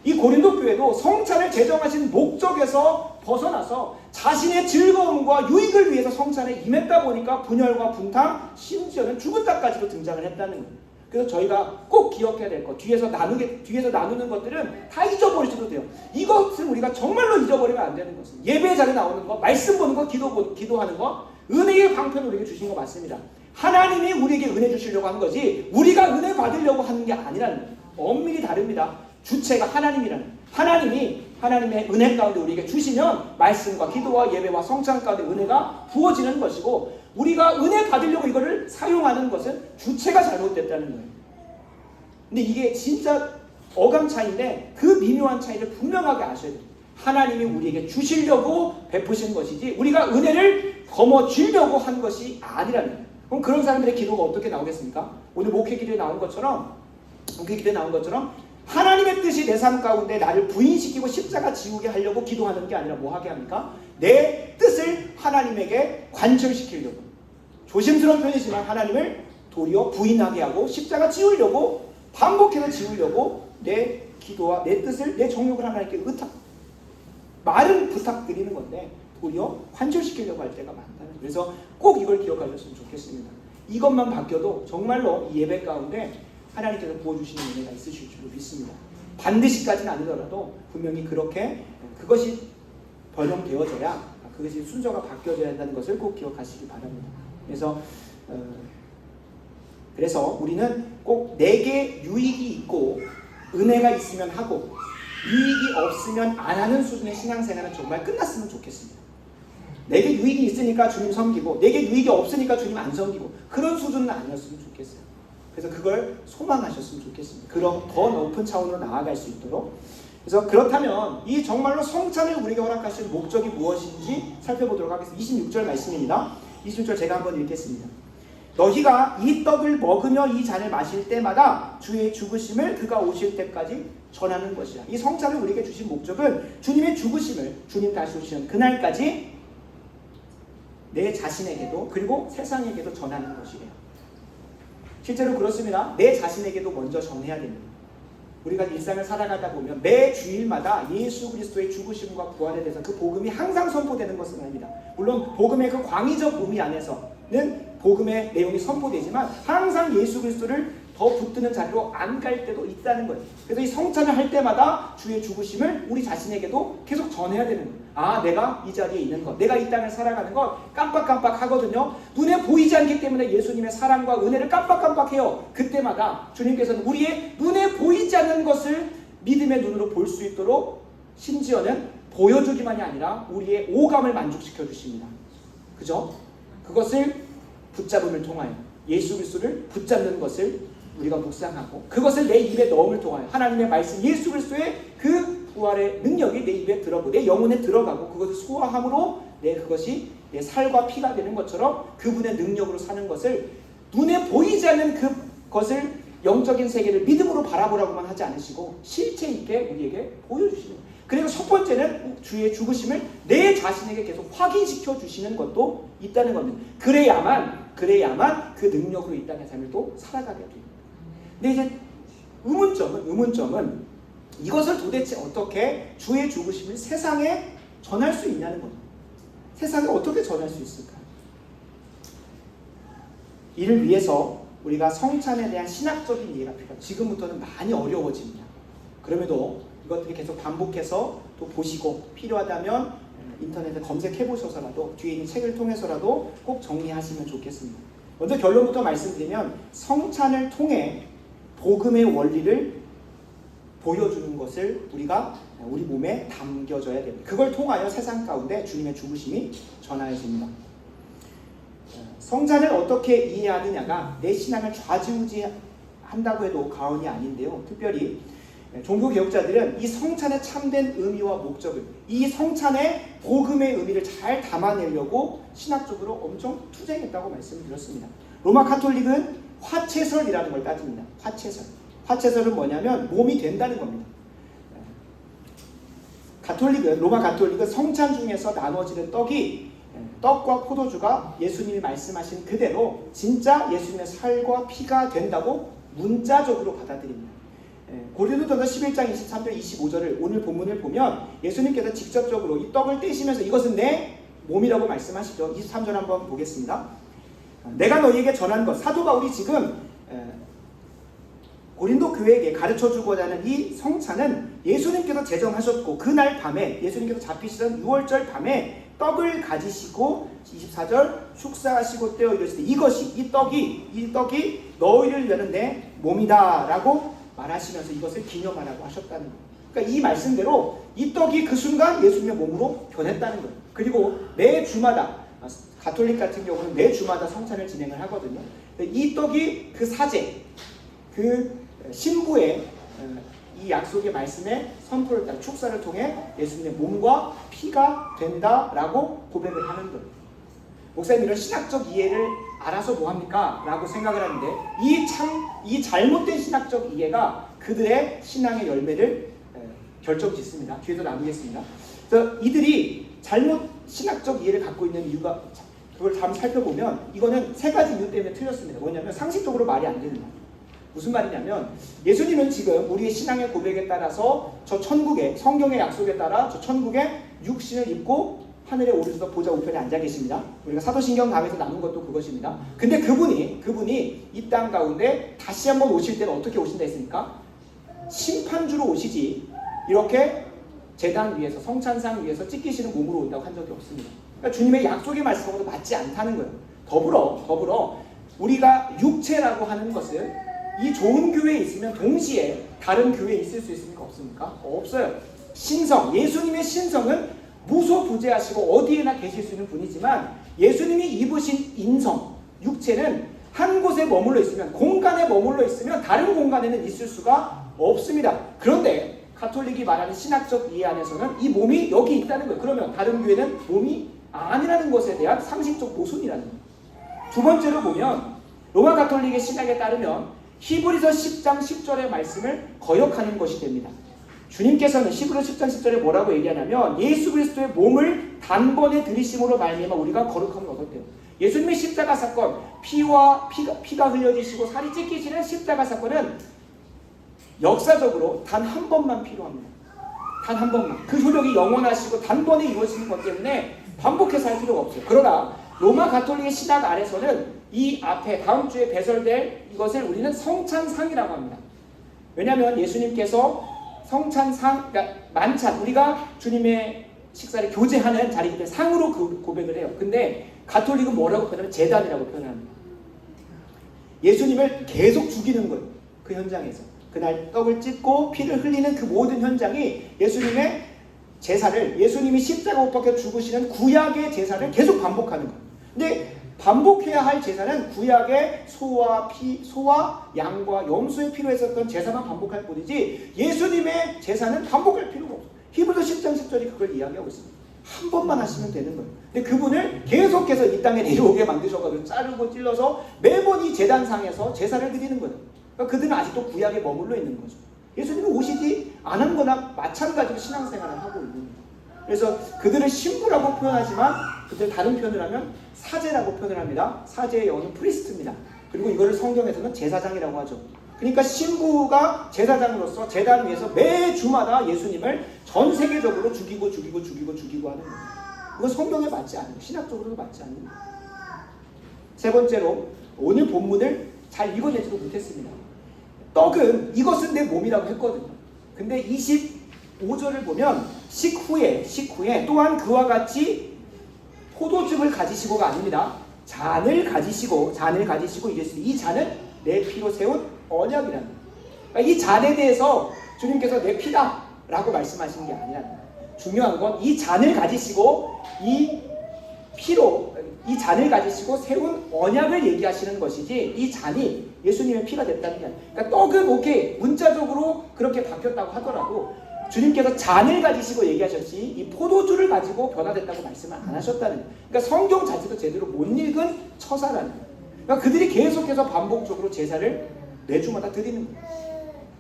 이 고린도 교회도 성찬을 제정하신 목적에서 벗어나서 자신의 즐거움과 유익을 위해서 성찬에 임했다 보니까 분열과 분탕, 심지어는 죽은 자까지도 등장을 했다는 거예요. 그래서 저희가 꼭 기억해야 될 것, 뒤에서 나누는 것들은 다 잊어버리셔도 돼요. 이것은 우리가 정말로 잊어버리면 안 되는 것은 예배 자리에 나오는 것, 말씀 보는 것, 기도하는 것, 은혜의 방편을 우리에게 주신 거 맞습니다. 하나님이 우리에게 은혜 주시려고 하는 거지 우리가 은혜 받으려고 하는 게 아니라는 거예요. 엄밀히 다릅니다. 주체가 하나님이 하나님의 은혜 가운데 우리에게 주시면 말씀과 기도와 예배와 성찬 가운데 은혜가 부어지는 것이고 우리가 은혜 받으려고 이거를 사용하는 것은 주체가 잘못됐다는 거예요. 근데 이게 진짜 어감 차이인데 그 미묘한 차이를 분명하게 아셔야 돼요. 하나님이 우리에게 주시려고 베푸신 것이지 우리가 은혜를 거머쥐려고 한 것이 아니라는 거예요. 그럼 그런 사람들의 기도가 어떻게 나오겠습니까? 오늘 목회 기도에 나온 것처럼 하나님의 뜻이 내 삶 가운데 나를 부인시키고 십자가 지우게 하려고 기도하는 게 아니라 뭐 하게 합니까? 내 뜻을 하나님에게 관철시키려고 조심스러운 편이지만 하나님을 도리어 부인하게 하고 십자가 지우려고 반복해서 지우려고 내 기도와 내 뜻을 내 정욕을 하나님께 말은 부탁드리는 건데 도리어 관철시키려고 할 때가 많다는 거예요. 그래서 꼭 이걸 기억하셨으면 좋겠습니다. 이것만 바뀌어도 정말로 이 예배 가운데 하나님께서 부어주시는 은혜가 있으실 줄로 믿습니다. 반드시까지는 아니더라도 분명히 그렇게 그것이 변형되어져야 그것이 순서가 바뀌어져야 한다는 것을 꼭 기억하시기 바랍니다. 그래서 우리는 꼭 내게 유익이 있고 은혜가 있으면 하고 유익이 없으면 안 하는 수준의 신앙생활은 정말 끝났으면 좋겠습니다. 내게 유익이 있으니까 주님 섬기고 내게 유익이 없으니까 주님 안 섬기고 그런 수준은 아니었으면 좋겠어요. 그래서 그걸 소망하셨으면 좋겠습니다. 그런 더 높은 차원으로 나아갈 수 있도록. 그래서 그렇다면 이 정말로 성찬을 우리에게 허락하신 목적이 무엇인지 살펴보도록 하겠습니다. 26절 말씀입니다. 26절 제가 한번 읽겠습니다. 너희가 이 떡을 먹으며 이 잔을 마실 때마다 주의 죽으심을 그가 오실 때까지 전하는 것이라. 이 성찬을 우리에게 주신 목적은 주님의 죽으심을, 주님 다시 오시는 그날까지 내 자신에게도 그리고 세상에게도 전하는 것이래요. 실제로 그렇습니다. 내 자신에게도 먼저 전해야 됩니다. 우리가 일상을 살아가다 보면 매 주일마다 예수 그리스도의 죽으심과 부활에 대해서 그 복음이 항상 선포되는 것은 아닙니다. 물론 복음의 그 광의적 의미 안에서는 복음의 내용이 선포되지만 항상 예수 그리스도를 더 붙드는 자리로 안 갈 때도 있다는 거예요. 그래서 이 성찬을 할 때마다 주의 죽으심을 우리 자신에게도 계속 전해야 되는 거예요. 아, 내가 이 자리에 있는 것, 내가 이 땅을 살아가는 것 깜빡깜빡 하거든요. 눈에 보이지 않기 때문에 예수님의 사랑과 은혜를 깜빡깜빡해요. 그때마다 주님께서는 우리의 눈에 보이지 않는 것을 믿음의 눈으로 볼 수 있도록 심지어는 보여주기만이 아니라 우리의 오감을 만족시켜 주십니다. 그죠? 그것을 붙잡음을 통하여 예수 그리스도를 붙잡는 것을 우리가 묵상하고 그것을 내 입에 넣음을 통하여 하나님의 말씀 예수 그리스도의 그 부활의 능력이 내 입에 들어가고 내 영혼에 들어가고 그것을 소화함으로 그것이 내 살과 피가 되는 것처럼 그분의 능력으로 사는 것을 눈에 보이지 않는 그것을 영적인 세계를 믿음으로 바라보라고만 하지 않으시고 실체 있게 우리에게 보여주시는 거예요. 그리고 첫 번째는 주의 죽으심을 내 자신에게 계속 확인시켜 주시는 것도 있다는 겁니다. 그래야만 그 능력으로 이 땅의 삶을 또 살아가게 됩니다. 근데 이제 의문점은 이것을 도대체 어떻게 주의 죽으심을 세상에 전할 수 있냐는 겁니다. 세상에 어떻게 전할 수 있을까요? 이를 위해서 우리가 성찬에 대한 신학적인 이해가 필요합니다. 지금부터는 많이 어려워집니다. 그럼에도 이것들이 계속 반복해서 또 보시고 필요하다면 인터넷에 검색해 보셔서라도 뒤에 있는 책을 통해서라도 꼭 정리하시면 좋겠습니다. 먼저 결론부터 말씀드리면 성찬을 통해 복음의 원리를 보여주는 것을 우리가 우리 몸에 담겨져야 됩니다. 그걸 통하여 세상 가운데 주님의 죽으심이 전하여집니다. 성찬을 어떻게 이해하느냐가 내 신앙을 좌지우지한다고 해도 과언이 아닌데요. 특별히 종교개혁자들은 이 성찬의 참된 의미와 목적을 이 성찬의 복음의 의미를 잘 담아내려고 신학적으로 엄청 투쟁했다고 말씀드렸습니다. 로마 카톨릭은 화채설이라는 걸 따집니다. 화채설은 뭐냐면 몸이 된다는 겁니다. 로마 가톨릭은 성찬 중에서 나눠지는 떡과 포도주가 예수님이 말씀하신 그대로 진짜 예수님의 살과 피가 된다고 문자적으로 받아들입니다. 고린도전서 11장 23절 25절을 오늘 본문을 보면 예수님께서 직접적으로 이 떡을 떼시면서 이것은 내 몸이라고 말씀하시죠. 23절 한번 보겠습니다. 내가 너희에게 전한 것, 사도 바울이 지금 고린도 교회에게 가르쳐주고자 하는 이 성찬은 예수님께서 제정하셨고 그날 밤에 예수님께서 잡히시던 6월절 밤에 떡을 가지시고 24절 축사하시고 떼어 이르시되 이 떡이 너희를 위하는 내 몸이다 라고 말하시면서 이것을 기념하라고 하셨다는 거예요. 그러니까 이 말씀대로 이 떡이 그 순간 예수님의 몸으로 변했다는 거예요. 그리고 매 주마다 가톨릭 같은 경우는 매 주마다 성찬을 진행을 하거든요. 이 떡이 그 사제, 그 신부의 이 약속의 말씀에 선포를 따라 축사를 통해 예수님의 몸과 피가 된다라고 고백을 하는 거예요. 목사님 이런 신학적 이해를 알아서 뭐합니까? 라고 생각을 하는데 이 잘못된 신학적 이해가 그들의 신앙의 열매를 결정짓습니다. 뒤에서 나누겠습니다. 그래서 이들이 잘못 신학적 이해를 갖고 있는 이유가 그걸 잘 살펴보면 이거는 세 가지 이유 때문에 틀렸습니다. 뭐냐면 상식적으로 말이 안 되는 거예요. 무슨 말이냐면 예수님은 지금 우리의 신앙의 고백에 따라서 저 천국에 성경의 약속에 따라 저 천국에 육신을 입고 하늘에 오르셔서 보좌 우편에 앉아 계십니다. 우리가 사도신경 강에서 나눈 것도 그것입니다. 근데 그분이 이 땅 가운데 다시 한번 오실 때는 어떻게 오신다 했습니까? 심판주로 오시지 이렇게 제단 위에서 성찬상 위에서 찢기시는 몸으로 온다고 한 적이 없습니다. 그러니까 주님의 약속의 말씀하고도 맞지 않다는 거예요. 더불어 우리가 육체라고 하는 것은 이 좋은 교회에 있으면 동시에 다른 교회에 있을 수 있습니까? 없습니까? 없어요. 예수님의 신성은 무소부재하시고 어디에나 계실 수 있는 분이지만 예수님이 입으신 인성, 육체는 한 곳에 머물러 있으면, 공간에 머물러 있으면 다른 공간에는 있을 수가 없습니다. 그런데 가톨릭이 말하는 신학적 이해 안에서는 이 몸이 여기 있다는 거예요. 그러면 다른 교회는 몸이 아니라는 것에 대한 상식적 모순이라는 거예요. 두 번째로 보면 로마 가톨릭의 신학에 따르면 히브리서 10장 10절의 말씀을 거역하는 것이 됩니다. 주님께서는 히브리서 10장 10절에 뭐라고 얘기하냐면 예수 그리스도의 몸을 단번에 들이심으로 말미암아 우리가 거룩함을 얻었대요. 예수님의 십자가 사건, 피가 흘려지시고 살이 찢기시는 십자가 사건은 역사적으로 단 한 번만 필요합니다. 단 한 번만. 그 효력이 영원하시고 단번에 이루어지는 것 때문에 반복해서 할 필요가 없어요. 그러나 로마 가톨릭의 신학 아래서는 이 앞에 다음 주에 배설될 이것을 우리는 성찬상이라고 합니다. 왜냐하면 예수님께서 성찬상, 그러니까 만찬, 우리가 주님의 식사를 교제하는 자리이기 때문에 상으로 고백을 해요. 근데 가톨릭은 뭐라고 표현하면 제단이라고 표현합니다. 예수님을 계속 죽이는 거예요. 그 현장에서. 그날 떡을 찢고 피를 흘리는 그 모든 현장이 예수님의 제사를, 예수님이 십자가 못 박혀 죽으시는 구약의 제사를 계속 반복하는 거예요. 근데 반복해야 할 제사는 구약의 소와 양과 염소의 피로 했었던 제사만 반복할 뿐이지 예수님의 제사는 반복할 필요가 없어요. 히브리서 10장 10절이 그걸 이야기하고 있습니다. 한 번만 하시면 되는 거예요. 근데 그분을 계속해서 이 땅에 내려오게 만드셔가지고 자르고 찔러서 매번 이 제단상에서 제사를 드리는 거예요. 그러니까 그들은 아직도 구약에 머물러 있는 거죠. 예수님이 오시지 않은 거나 마찬가지로 신앙생활을 하고 있는 거예요. 그래서 그들을 신부라고 표현하지만 그들 다른 표현을 하면 사제라고 표현을 합니다. 사제의 영어는 프리스트입니다. 그리고 이거를 성경에서는 제사장이라고 하죠. 그러니까 신부가 제사장으로서 제단 위에서 매 주마다 예수님을 전 세계적으로 죽이고 하는 거예요. 이건 성경에 맞지 않는, 신학적으로도 맞지 않는 거예요. 세 번째로 오늘 본문을 잘 읽어내지도 못했습니다. 떡은 이것은 내 몸이라고 했거든요. 근데 25절을 보면 식후에 또한 그와 같이 포도즙을 가지시고가 아닙니다. 잔을 가지시고 이랬습니다. 이 잔은 내 피로 세운 언약이라는 거예요. 그러니까 이 잔에 대해서 주님께서 내 피다라고 말씀하시는 게 아니라는 거예요. 중요한 건 이 잔을 가지시고 이 잔을 가지시고 세운 언약을 얘기하시는 것이지 이 잔이 예수님의 피가 됐다는 게 아니에요. 그러니까 떡은 오케이 문자적으로 그렇게 바뀌었다고 하더라도 주님께서 잔을 가지시고 얘기하셨지 이 포도주를 가지고 변화됐다고 말씀을 안 하셨다는 거예요. 그러니까 성경 자체도 제대로 못 읽은 처사라는 거예요. 그러니까 그들이 계속해서 반복적으로 제사를 매주마다 드리는 거예요.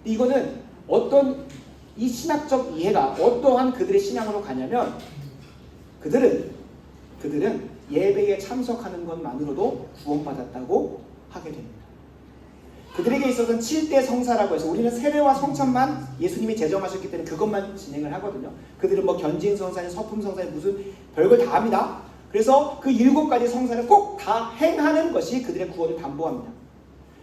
이거는 어떤 이 신학적 이해가 어떠한 그들의 신앙으로 가냐면 그들은 예배에 참석하는 것만으로도 구원받았다고 하게 됩니다. 그들에게 있어서는 7대 성사라고 해서 우리는 세례와 성찬만 예수님이 제정하셨기 때문에 그것만 진행을 하거든요. 그들은 뭐 견진 성사니 서품 성사니 무슨 별걸 다 합니다. 그래서 그 7가지 성사를 꼭 다 행하는 것이 그들의 구원을 담보합니다.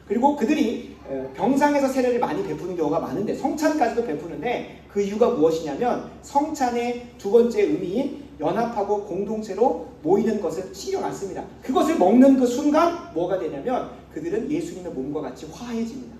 그리고 그들이 병상에서 세례를 많이 베푸는 경우가 많은데 성찬까지도 베푸는데 그 이유가 무엇이냐면 성찬의 두 번째 의미인 연합하고 공동체로 모이는 것을 신경 안 씁니다. 그것을 먹는 그 순간 뭐가 되냐면 그들은 예수님의 몸과 같이 화해집니다.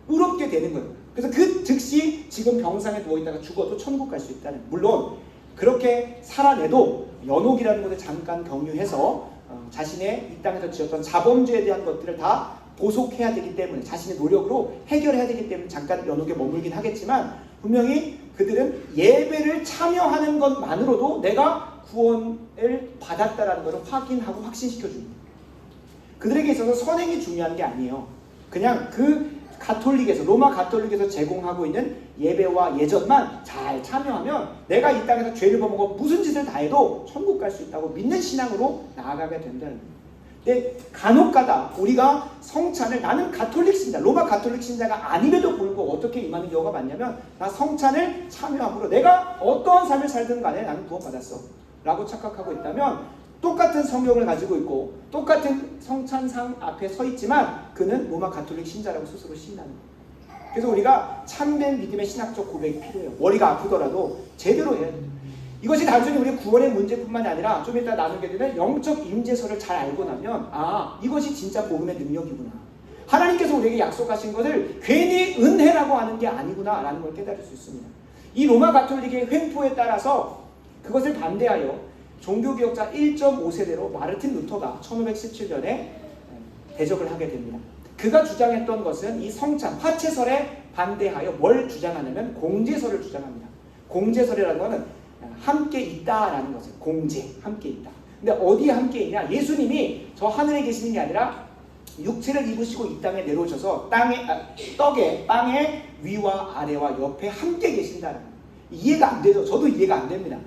의롭게 되는 거예요. 그래서 그 즉시 지금 병상에 누워있다가 죽어도 천국 갈 수 있다는, 물론 그렇게 살아내도 연옥이라는 것을 잠깐 경유해서 자신의 이 땅에서 지었던 자범죄에 대한 것들을 다 보속해야 되기 때문에 자신의 노력으로 해결해야 되기 때문에 잠깐 연옥에 머물긴 하겠지만 분명히 그들은 예배를 참여하는 것만으로도 내가 구원을 받았다라는 것을 확인하고 확신시켜 줍니다. 그들에게 있어서 선행이 중요한 게 아니에요. 그냥 그 로마 가톨릭에서 제공하고 있는 예배와 예전만 잘 참여하면 내가 이 땅에서 죄를 범하고 무슨 짓을 다 해도 천국 갈 수 있다고 믿는 신앙으로 나아가게 된다는 거예요. 근데 간혹가다 우리가 성찬을, 나는 가톨릭 신자, 로마 가톨릭 신자가 아님에도 불구하고 어떻게 임하는 경우가 많냐면 나 성찬을 참여함으로 내가 어떠한 삶을 살든 간에 나는 구원받았어 라고 착각하고 있다면 똑같은 성경을 가지고 있고 똑같은 성찬상 앞에 서 있지만 그는 로마 가톨릭 신자라고 스스로 시인하는 거예요. 그래서 우리가 참된 믿음의 신학적 고백이 필요해요. 머리가 아프더라도 제대로 해야 돼요. 이것이 단순히 우리 구원의 문제뿐만이 아니라 좀 이따 나누게 되면 영적 임재서를 잘 알고 나면 이것이 진짜 복음의 능력이구나. 하나님께서 우리에게 약속하신 것을 괜히 은혜라고 하는 게 아니구나 라는 걸 깨달을 수 있습니다. 이 로마 가톨릭의 횡포에 따라서 그것을 반대하여 종교개혁자 1.5세대로 마르틴 루터가 1517년에 대적을 하게 됩니다. 그가 주장했던 것은 이 성찬, 화채설에 반대하여 뭘 주장하냐면 공제설을 주장합니다. 공제설이라는 것은 함께 있다라는 것을 공제, 함께 있다. 근데 어디에 함께 있냐? 예수님이 저 하늘에 계시는 게 아니라 육체를 입으시고 이 땅에 내려오셔서 빵의 위와 아래와 옆에 함께 계신다는 거예요. 이해가 안 되죠. 저도 이해가 안 됩니다.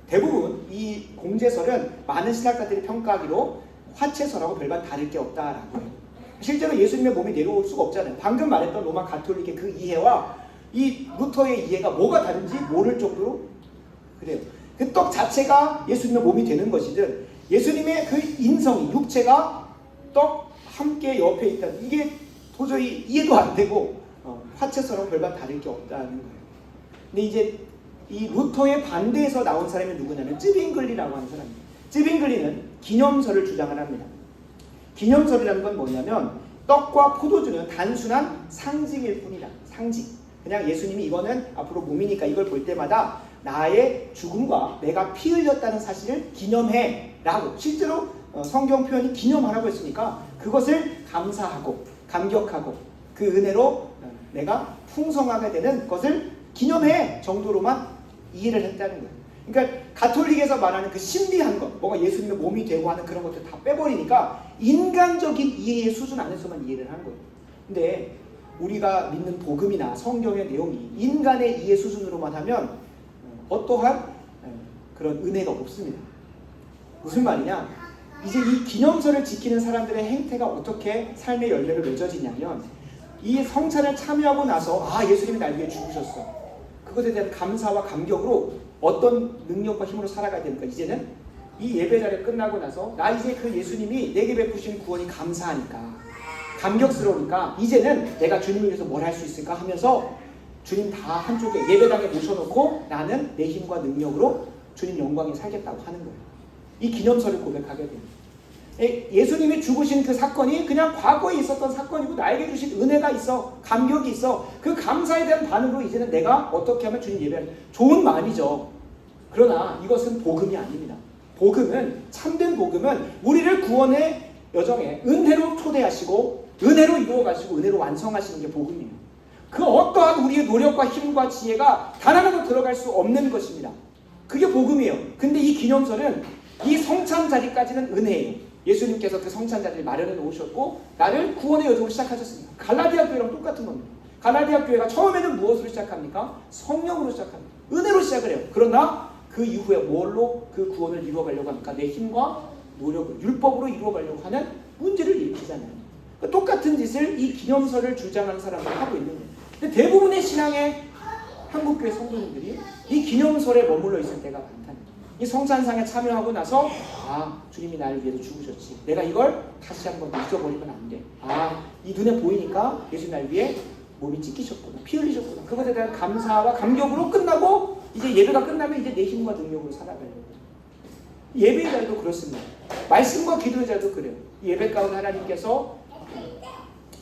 대부분 이 공제설은 많은 신학자들이 평가하기로 화채설하고 별반 다를 게 없다라고 해요. 실제로 예수님의 몸이 내려올 수가 없잖아요. 방금 말했던 로마 가톨릭의 그 이해와 이 루터의 이해가 뭐가 다른지 모를 정도로 그래요. 그 떡 자체가 예수님의 몸이 되는 것이든 예수님의 그 인성이 육체가 떡 함께 옆에 있다. 이게 도저히 이해도 안 되고 화채설하고 별반 다를 게 없다는 거예요. 근데 이제 이 루터의 반대에서 나온 사람이 누구냐면 쯔빙글리라고 하는 사람입니다. 쯔빙글리는 기념설을 주장을 합니다. 기념설이라는 건 뭐냐면 떡과 포도주는 단순한 상징일 뿐이다. 상징. 그냥 예수님이 이거는 앞으로 몸이니까 이걸 볼 때마다 나의 죽음과 내가 피 흘렸다는 사실을 기념해 라고 실제로 성경 표현이 기념하라고 했으니까 그것을 감사하고 감격하고 그 은혜로 내가 풍성하게 되는 것을 기념해 정도로만 이해를 했다는 거예요. 그러니까 가톨릭에서 말하는 그 신비한 것, 뭔가 예수님의 몸이 되고 하는 그런 것들 다 빼버리니까 인간적인 이해의 수준 안에서만 이해를 하는 거예요. 근데 우리가 믿는 복음이나 성경의 내용이 인간의 이해 수준으로만 하면 어떠한 그런 은혜가 없습니다. 무슨 말이냐? 이제 이 기념설을 지키는 사람들의 행태가 어떻게 삶의 열매를 맺어지냐면 이 성찬을 참여하고 나서 예수님이 날 위해 죽으셨어. 그것에 대한 감사와 감격으로 어떤 능력과 힘으로 살아가야 되니까 이제는 이 예배 자리 끝나고 나서 나 이제 그 예수님이 내게 베푸신 구원이 감사하니까 감격스러우니까 이제는 내가 주님을 위해서 뭘 할 수 있을까 하면서 주님 다 한쪽에 예배당에 모셔놓고 나는 내 힘과 능력으로 주님 영광에 살겠다고 하는 거예요. 이 기념설을 고백하게 됩니다. 예수님이 죽으신 그 사건이 그냥 과거에 있었던 사건이고 나에게 주신 은혜가 있어, 감격이 있어. 그 감사에 대한 반응으로 이제는 내가 어떻게 하면 주님 예배할 좋은 마음이죠. 그러나 이것은 복음이 아닙니다. 복음은, 참된 복음은 우리를 구원의 여정에 은혜로 초대하시고 은혜로 이루어가시고 은혜로 완성하시는 게 복음이에요. 그 어떠한 우리의 노력과 힘과 지혜가 단 하나도 들어갈 수 없는 것입니다. 그게 복음이에요. 근데 이 기념설은 이 성찬 자리까지는 은혜예요. 예수님께서 그 성찬 자리를 마련해 놓으셨고 나를 구원의 여정을 시작하셨습니다. 갈라디아 교회랑 똑같은 겁니다. 갈라디아 교회가 처음에는 무엇으로 시작합니까? 성령으로 시작합니다. 은혜로 시작을 해요. 그러나 그 이후에 뭘로 그 구원을 이루어가려고 합니까? 내 힘과 노력을 율법으로 이루어가려고 하는 문제를 일으키잖아요. 그러니까 똑같은 짓을 이 기념설을 주장하는 사람들이 하고 있는 거예요. 근데 대부분의 신앙의 한국교회 성도님들이 이 기념설에 머물러 있을 때가 많다는 거예요. 이 성찬상에 참여하고 나서 주님이 나를 위해서 죽으셨지. 내가 이걸 다시 한번 잊어버리면 안 돼. 이 눈에 보이니까 예수 날 위해 몸이 찢기셨구나. 피 흘리셨구나. 그것에 대한 감사와 감격으로 끝나고 이제 예배가 끝나면 이제 내 힘과 능력으로 살아가요. 예배의 자리도 그렇습니다. 말씀과 기도의 자리도 그래요. 예배 가운데 하나님께서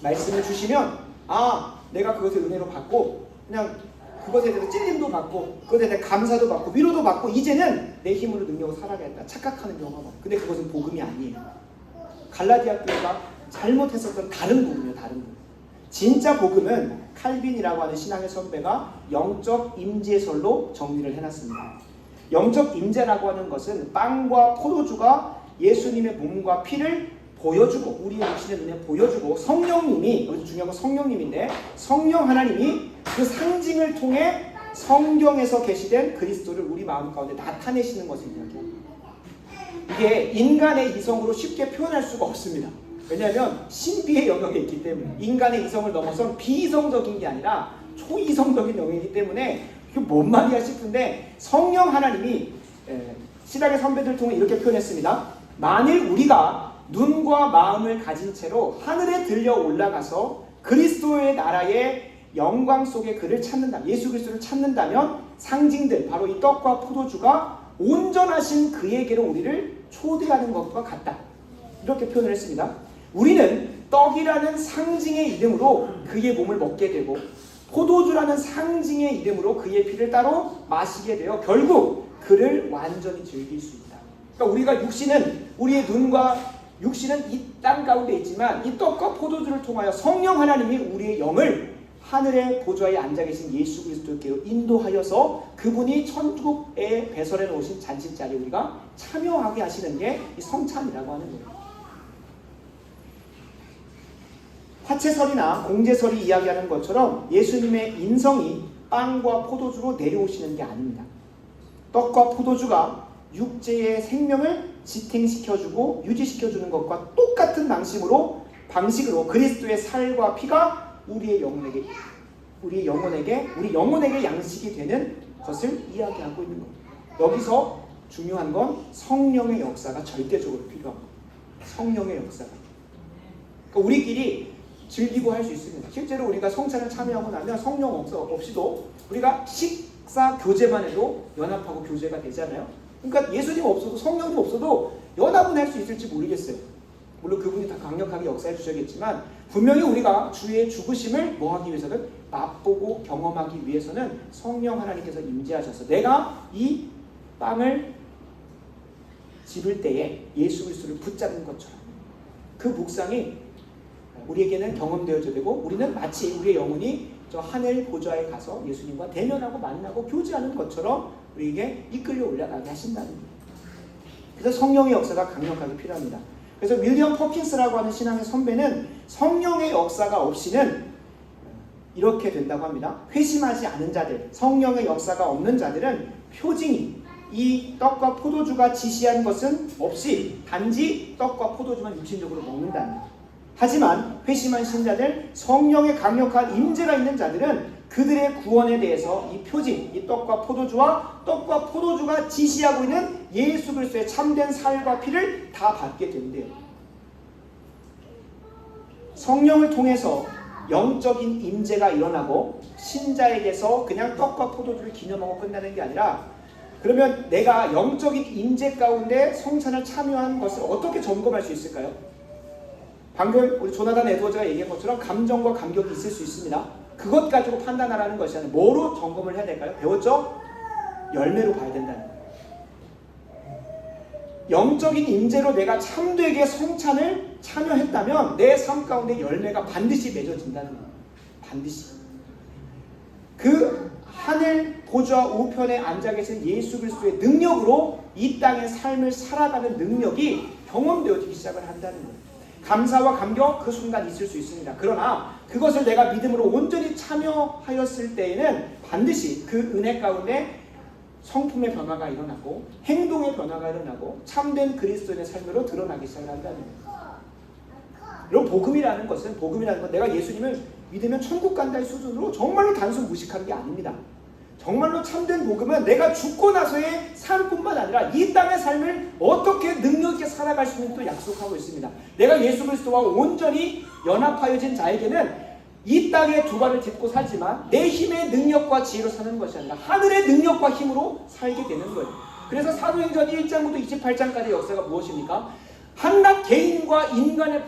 말씀을 주시면 내가 그것을 은혜로 받고 그냥 그것에 대해서 찔림도 받고 그것에 대해 감사도 받고 위로도 받고 이제는 내 힘으로 능력을 살아가겠다 착각하는 경우가 많아요. 근데 그것은 복음이 아니에요. 갈라디아 교회가 잘못했었던 다른 복음이에요. 다른 복음. 진짜 복음은 칼빈이라고 하는 신앙의 선배가 영적 임재설로 정리를 해놨습니다. 영적 임재라고 하는 것은 빵과 포도주가 예수님의 몸과 피를 보여주고 우리의 육신의 눈에 보여주고 성령님이, 여기서 중요한 건 성령님인데 성령 하나님이 그 상징을 통해 성경에서 계시된 그리스도를 우리 마음 가운데 나타내시는 것을 이야기합니다. 이게 인간의 이성으로 쉽게 표현할 수가 없습니다. 왜냐하면 신비의 영역에 있기 때문에 인간의 이성을 넘어선 비이성적인 게 아니라 초이성적인 영역이기 때문에 이게 뭔 말이야 싶은데 성령 하나님이 신학의 선배들 통해 이렇게 표현했습니다. 만일 우리가 눈과 마음을 가진 채로 하늘에 들려 올라가서 그리스도의 나라의 영광 속에 그를 찾는다, 예수 그리스도를 찾는다면 상징들, 바로 이 떡과 포도주가 온전하신 그에게로 우리를 초대하는 것과 같다. 이렇게 표현을 했습니다. 우리는 떡이라는 상징의 이름으로 그의 몸을 먹게 되고 포도주라는 상징의 이름으로 그의 피를 따로 마시게 되어 결국 그를 완전히 즐길 수 있다. 그러니까 우리가 육신은 우리의 눈과 육신은 이 땅 가운데 있지만 이 떡과 포도주를 통하여 성령 하나님이 우리의 영을 하늘의 보좌에 앉아 계신 예수 그리스도께로 인도하여서 그분이 천국에 배설해 놓으신 잔치자리에 우리가 참여하게 하시는 게 이 성찬이라고 하는 거예요. 화채설이나 공제설이 이야기하는 것처럼 예수님의 인성이 빵과 포도주로 내려오시는 게 아닙니다. 떡과 포도주가 육체의 생명을 지탱시켜주고 유지시켜주는 것과 똑같은 방식으로 그리스도의 살과 피가 우리 영혼에게 양식이 되는 것을 이야기하고 있는 겁니다. 여기서 중요한 건 성령의 역사가 절대적으로 필요합니다. 성령의 역사가. 그러니까 우리끼리 즐기고 할 수 있습니다. 실제로 우리가 성찬을 참여하고 나면 성령 없이도 우리가 식사 교제만 해도 연합하고 교제가 되잖아요. 그러니까 예수님 없어도 성령님 없어도 연합은 할 수 있을지 모르겠어요. 물론 그분이 다 강력하게 역사해 주셔야겠지만 분명히 우리가 주의 죽으심을 뭐하기 위해서는 맛보고 경험하기 위해서는 성령 하나님께서 임재하셔서 내가 이 빵을 집을 때에 예수 그리스도를 붙잡는 것처럼 그 묵상이 우리에게는 경험되어져야 되고 우리는 마치 우리의 영혼이 저 하늘 보좌에 가서 예수님과 대면하고 만나고 교제하는 것처럼 우리에게 이끌려 올라가게 하신다는 거예요. 그래서 성령의 역사가 강력하게 필요합니다. 그래서 윌리엄 퍼킨스라고 하는 신앙의 선배는 성령의 역사가 없이는 이렇게 된다고 합니다. 회심하지 않은 자들, 성령의 역사가 없는 자들은 표징이 이 떡과 포도주가 지시한 것은 없이 단지 떡과 포도주만 육신적으로 먹는다는 거예요. 하지만 회심한 신자들, 성령의 강력한 임재가 있는 자들은 그들의 구원에 대해서 이 표징, 이 떡과 포도주가 지시하고 있는 예수 그리스도의 참된 살과 피를 다 받게 된대요. 성령을 통해서 영적인 임재가 일어나고 신자에게서 그냥 떡과 포도주를 기념하고 끝나는 게 아니라 그러면 내가 영적인 임재 가운데 성찬을 참여한 것을 어떻게 점검할 수 있을까요? 방금 우리 조나단 에드워즈가 얘기한 것처럼 감정과 감격이 있을 수 있습니다. 그것 가지고 판단하라는 것이 아니라 뭐로 점검을 해야 될까요? 배웠죠? 열매로 봐야 된다는 거예요. 영적인 임재로 내가 참되게 성찬을 참여했다면 내 삶 가운데 열매가 반드시 맺어진다는 거예요. 반드시. 그 하늘 보좌 우편에 앉아 계신 예수 그리스도의 능력으로 이 땅의 삶을 살아가는 능력이 경험되어지기 시작을 한다는 거예요. 감사와 감격 그 순간 있을 수 있습니다. 그러나 그것을 내가 믿음으로 온전히 참여하였을 때에는 반드시 그 은혜 가운데 성품의 변화가 일어나고 행동의 변화가 일어나고 참된 그리스도인의 삶으로 드러나기 시작한다는 거예요. 여러분 복음이라는 건 내가 예수님을 믿으면 천국 간다의 수준으로 정말로 단순 무식한 게 아닙니다. 정말로 참된 복음은 내가 죽고 나서의 삶뿐만 아니라 이 땅의 삶을 어떻게 능력 있게 살아갈 수 있는 또 약속하고 있습니다. 내가 예수 그리스도와 온전히 연합하여진 자에게는 이 땅에 두 발을 딛고 살지만 내 힘의 능력과 지혜로 사는 것이 아니라 하늘의 능력과 힘으로 살게 되는 거예요. 그래서 사도행전 1장부터 28장까지의 역사가 무엇입니까? 한낱 개인과 인간의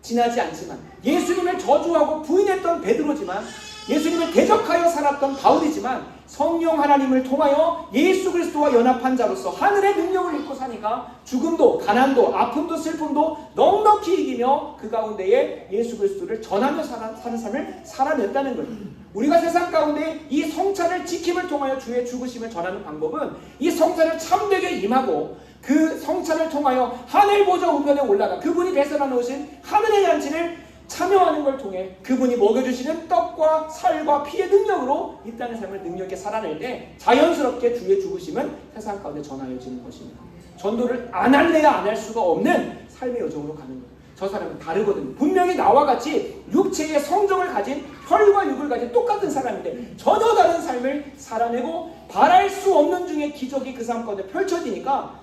지나지 않지만 예수님을 저주하고 부인했던 베드로지만 예수님을 대적하여 살았던 바울이지만 성령 하나님을 통하여 예수 그리스도와 연합한 자로서 하늘의 능력을 입고 사니까 죽음도 가난도 아픔도 슬픔도 넉넉히 이기며 그 가운데에 예수 그리스도를 전하며 사는 삶을 살아냈다는 거예요. 우리가 세상 가운데 이 성찬을 지킴을 통하여 주의 죽으심을 전하는 방법은 이 성찬을 참되게 임하고 그 성찬을 통하여 하늘 보좌 우편에 올라가 그분이 배설해 놓으신 하늘의 잔치를 참여하는 걸 통해 그분이 먹여주시는 떡과 살과 피의 능력으로 이 땅의 삶을 능력 있게 살아낼 때 자연스럽게 주의 죽으심은 세상 가운데 전하여지는 것입니다. 전도를 안 할래야 안 할 수가 없는 삶의 여정으로 가는 거예요. 저 사람은 다르거든요. 분명히 나와 같이 육체의 성정을 가진 혈과 육을 가진 똑같은 사람인데 전혀 다른 삶을 살아내고 바랄 수 없는 중에 기적이 그 삶 가운데 펼쳐지니까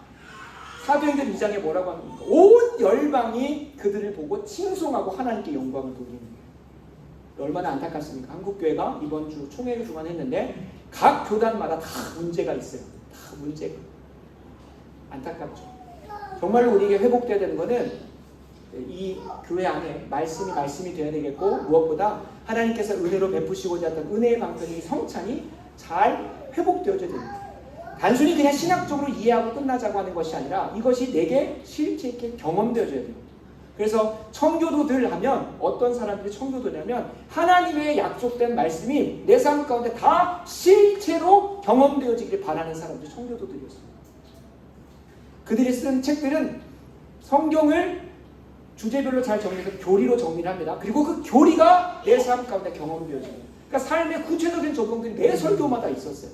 사도행전 2장에 뭐라고 합니까? 온 열방이 그들을 보고 칭송하고 하나님께 영광을 돌리는 거예요. 얼마나 안타깝습니까? 한국교회가 이번 주 총회를 주관했는데 각 교단마다 다 문제가 있어요. 다 문제가. 안타깝죠. 정말로 우리에게 회복되어야 되는 것은 이 교회 안에 말씀이 되어야 되겠고 무엇보다 하나님께서 은혜로 베푸시고자 했던 은혜의 방편이 성찬이 잘 회복되어져야 됩니다. 단순히 그냥 신학적으로 이해하고 끝나자고 하는 것이 아니라 이것이 내게 실제 있게 경험되어져야 돼요. 그래서 청교도들 하면 어떤 사람들이 청교도냐면 하나님의 약속된 말씀이 내 삶 가운데 다 실체로 경험되어지기를 바라는 사람들이 청교도들이었습니다. 그들이 쓴 책들은 성경을 주제별로 잘 정리해서 교리로 정리를 합니다. 그리고 그 교리가 내 삶 가운데 경험되어집니다. 그러니까 삶의 구체적인 적용들이 매 설교마다 있었어요.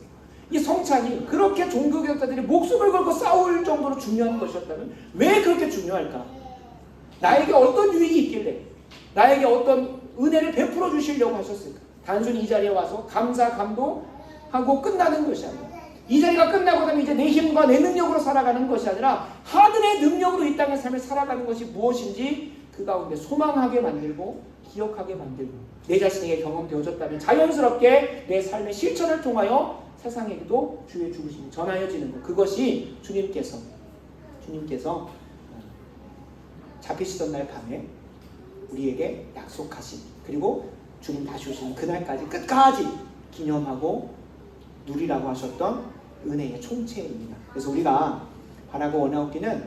이 성찬이 그렇게 종교개혁자들이 목숨을 걸고 싸울 정도로 중요한 것이었다면 왜 그렇게 중요할까? 나에게 어떤 유익이 있길래 나에게 어떤 은혜를 베풀어 주시려고 하셨을까? 단순히 이 자리에 와서 감사 감동하고 끝나는 것이 아니라 이 자리가 끝나고 나면 이제 내 힘과 내 능력으로 살아가는 것이 아니라 하늘의 능력으로 이 땅의 삶을 살아가는 것이 무엇인지 그 가운데 소망하게 만들고 기억하게 만들고 내 자신에게 경험되어졌다면 자연스럽게 내 삶의 실천을 통하여 세상에게도 주의 죽으심이 전하여지는 것. 그것이 주님께서 잡히시던 날 밤에 우리에게 약속하신, 그리고 주님 다시 오시는 그날까지 끝까지 기념하고 누리라고 하셨던 은혜의 총체입니다. 그래서 우리가 바라고 원하옵기는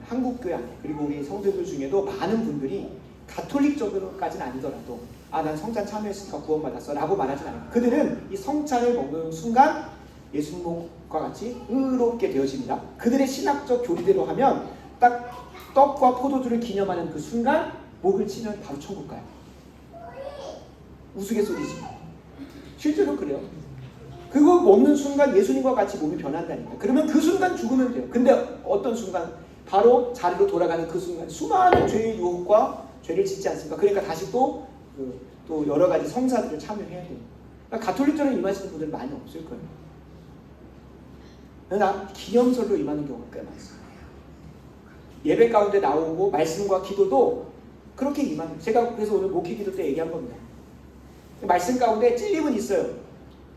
한국교회 안에, 그리고 우리 성도들 중에도 많은 분들이 가톨릭적으로까지는 아니더라도 난 성찬 참여했으니까 구원받았어 라고 말하진 않아요. 그들은 이 성찬을 먹는 순간 예수님과 같이 의롭게 되어집니다. 그들의 신학적 교리대로 하면 딱 떡과 포도주를 기념하는 그 순간 목을 치면 바로 천국 가요. 우스갯소리지. 실제로 그래요. 그거 먹는 순간 예수님과 같이 몸이 변한다니까. 그러면 그 순간 죽으면 돼요. 근데 어떤 순간? 바로 자리로 돌아가는 그 순간 수많은 죄의 유혹과 죄를 짓지 않습니까? 그러니까 다시 또 여러 가지 성사들을 참여해야 돼요. 그러니까 가톨릭적으로 임하시는 분들은 많이 없을 거예요. 그러나 기념설로 임하는 경우가 꽤 많습니다. 예배 가운데 나오고 말씀과 기도도 그렇게 임하는, 제가 그래서 오늘 목회 기도 때 얘기한 겁니다. 말씀 가운데 찔림은 있어요.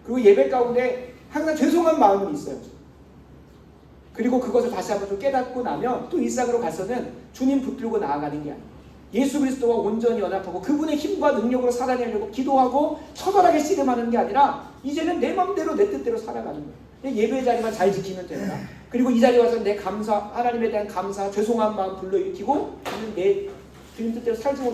그리고 예배 가운데 항상 죄송한 마음은 있어요. 그리고 그것을 다시 한번 좀 깨닫고 나면 또 일상으로 가서는 주님 붙들고 나아가는 게 아니에요. 예수 그리스도와 온전히 연합하고 그분의 힘과 능력으로 살아내려고 기도하고 처절하게 씨름하는 게 아니라 이제는 내 맘대로 내 뜻대로 살아가는 거예요. 예배 자리만 잘 지키면 된다. 그리고 이 자리에 와서 내 감사, 하나님에 대한 감사, 죄송한 마음 불러일으키고 내 주님 뜻대로 살지 못한